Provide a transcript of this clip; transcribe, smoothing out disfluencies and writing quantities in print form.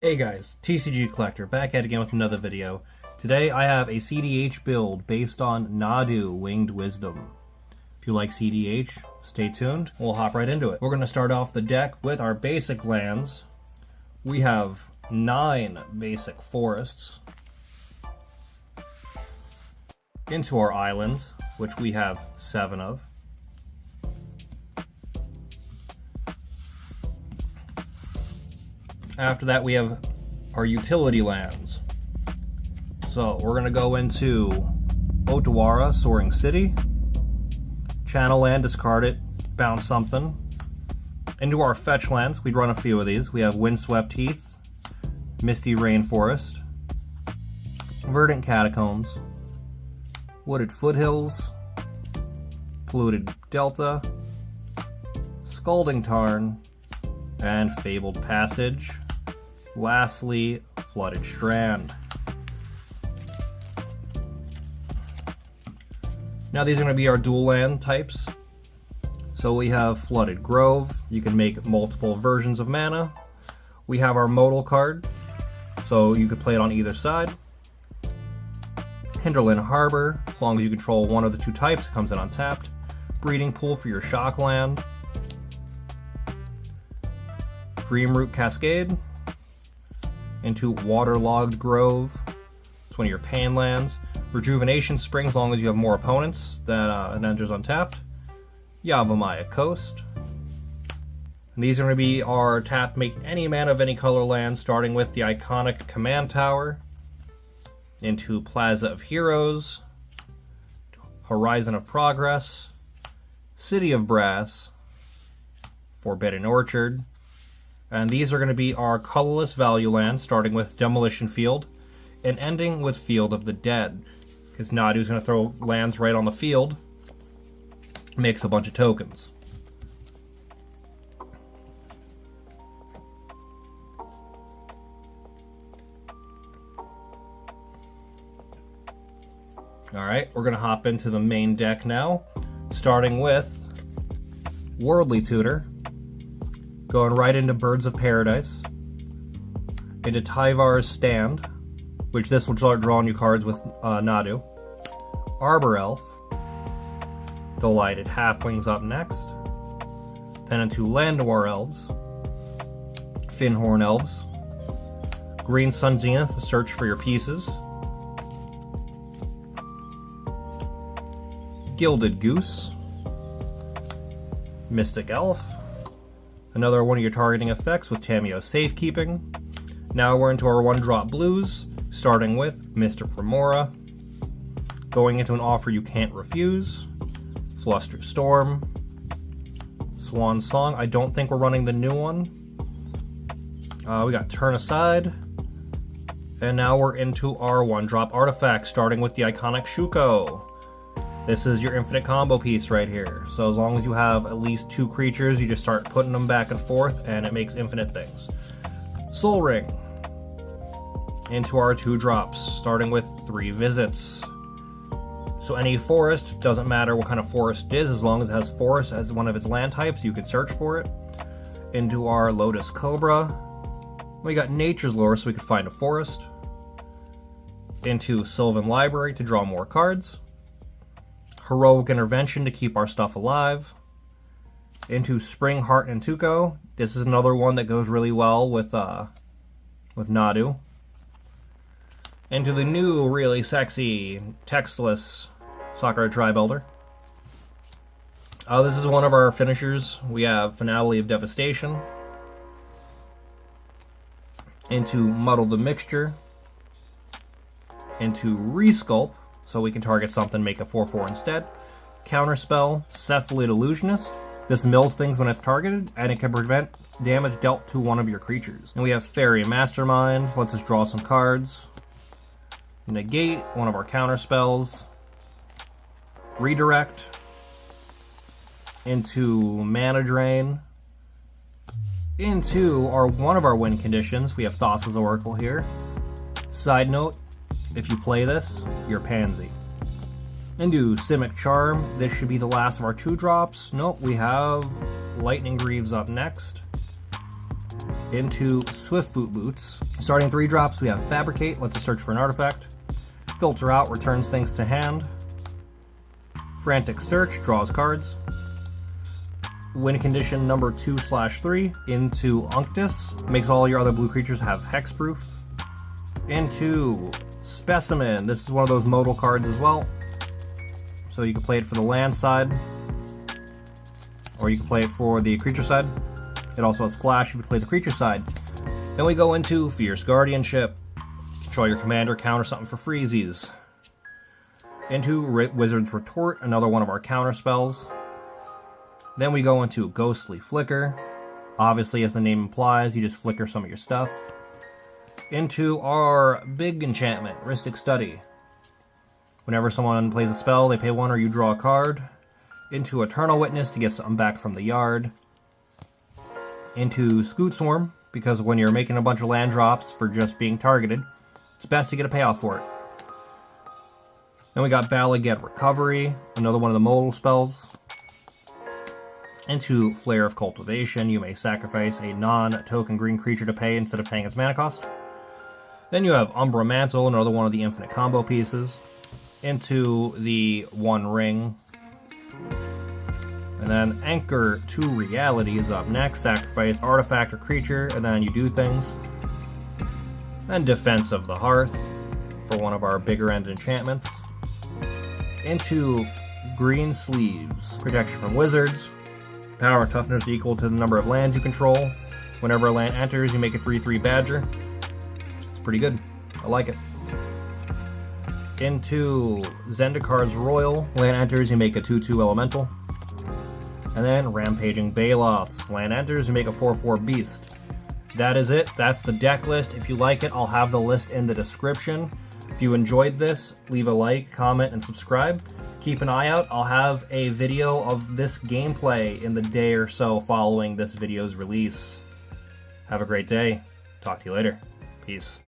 Hey guys, TCG Collector back at it again with another video. Today I have a CDH build based on Nadu, Winged Wisdom. If you like CDH, stay tuned. We'll hop right into it. We're going to start off the deck with our basic lands. We have 9 basic forests. Into our islands, which we have 7 of. After that, we have our utility lands. So we're going to go into Otawara, Soaring City. Channel land, discard it, bounce something. Into our fetch lands, we'd run a few of these. We have Windswept Heath, Misty Rainforest, Verdant Catacombs, Wooded Foothills, Polluted Delta, Scalding Tarn, and Fabled Passage. Lastly, Flooded Strand. Now these are going to be our dual land types. So we have Flooded Grove. You can make multiple versions of mana. We have our modal card, so you could play it on either side. Hinterland Harbor, as long as you control one of the two types, it comes in untapped. Breeding Pool for your shock land. Dreamroot Cascade. Into Waterlogged Grove. It's one of your pain lands. Rejuvenation Spring, as long as you have more opponents, that it enters untapped. Yavimaya Coast. And these are going to be our tap, make any mana of any color land, starting with the iconic Command Tower. Into Plaza of Heroes. Horizon of Progress. City of Brass. Forbidden Orchard. And these are going to be our colorless value lands, starting with Demolition Field and ending with Field of the Dead. Because Nadu's going to throw lands right on the field, makes a bunch of tokens. Alright, we're going to hop into the main deck now, starting with Worldly Tutor. Going right into Birds of Paradise, into Tyvar's Stand, which this will start drawing you cards with Nadu. Arbor Elf, Delighted Halflings up next. Then into Landwar Elves, Finhorn Elves, Green Sun Zenith, the search for your pieces. Gilded Goose, Mystic Elf. Another one of your targeting effects with Tamiyo Safekeeping. Now we're into our 1-drop blues, starting with Mystic Remora. Going into an offer you can't refuse. Fluster Storm. Swan Song. I don't think we're running the new one. We got Turn Aside. And now we're into our 1-drop artifact, starting with the iconic Shuko. This is your infinite combo piece right here. So as long as you have at least 2 creatures, you just start putting them back and forth and it makes infinite things. Soul Ring. Into our 2 drops, starting with 3 visits. So any forest, doesn't matter what kind of forest it is, as long as it has forest as one of its land types, you can search for it. Into our Lotus Cobra. We got Nature's Lore, so we could find a forest. Into Sylvan Library to draw more cards. Heroic Intervention to keep our stuff alive. Into Spring Heart and Tuco. This is another one that goes really well with Nadu. Into the new, really sexy, textless Sakura Tribe Elder. This is one of our finishers. We have Finale of Devastation. Into Muddle the Mixture. Into Resculpt, so we can target something, make a 4/4 instead. Counterspell, Cephalid Illusionist. This mills things when it's targeted, and it can prevent damage dealt to one of your creatures. And we have Fairy Mastermind, lets us draw some cards. Negate, one of our counterspells. Redirect. Into Mana Drain. Into one of our win conditions, we have Thassa's Oracle here. Side note, if you play this, you're pansy. Into Simic Charm. This should be the last of our 2 drops. Nope, we have Lightning Greaves up next. into Swiftfoot Boots. Starting 3 drops, we have Fabricate, lets us search for an artifact. Filter Out, returns things to hand. Frantic Search, draws cards. Win condition number 2/3 into Unctus, makes all your other blue creatures have hexproof. Into Specimen, this is one of those modal cards as well. So you can play it for the land side, or you can play it for the creature side. It also has flash if you play the creature side. Then we go into Fierce Guardianship. Control your commander, counter something for freezies. Into Wizard's Retort, another one of our counter spells. Then we go into Ghostly Flicker. Obviously, as the name implies, you just flicker some of your stuff. Into our big enchantment, Rhystic Study. Whenever someone plays a spell, they pay 1 or you draw a card. Into Eternal Witness to get something back from the yard. Into Scoot Swarm, because when you're making a bunch of land drops for just being targeted, it's best to get a payoff for it. Then we got Bala Get Recovery, another one of the modal spells. Into Flare of Cultivation, you may sacrifice a non-token green creature to pay instead of paying its mana cost. Then you have Umbra Mantle, another one of the infinite combo pieces. Into the One Ring. And then Anchor to Reality is up next. Sacrifice artifact or creature, and then you do things. Then Defense of the Hearth for one of our bigger end enchantments. Into Green Sleeves, protection from wizards. Power and toughness are equal to the number of lands you control. Whenever a land enters, you make a 3/3 Badger. It's pretty good. I like it. Into Zendikar's Royal. Land enters, you make a 2/2 Elemental. And then Rampaging Baloths. Land enters, you make a 4/4 Beast. That is it. That's the deck list. If you like it, I'll have the list in the description. If you enjoyed this, leave a like, comment, and subscribe. Keep an eye out. I'll have a video of this gameplay in the day or so following this video's release. Have a great day. Talk to you later. Peace.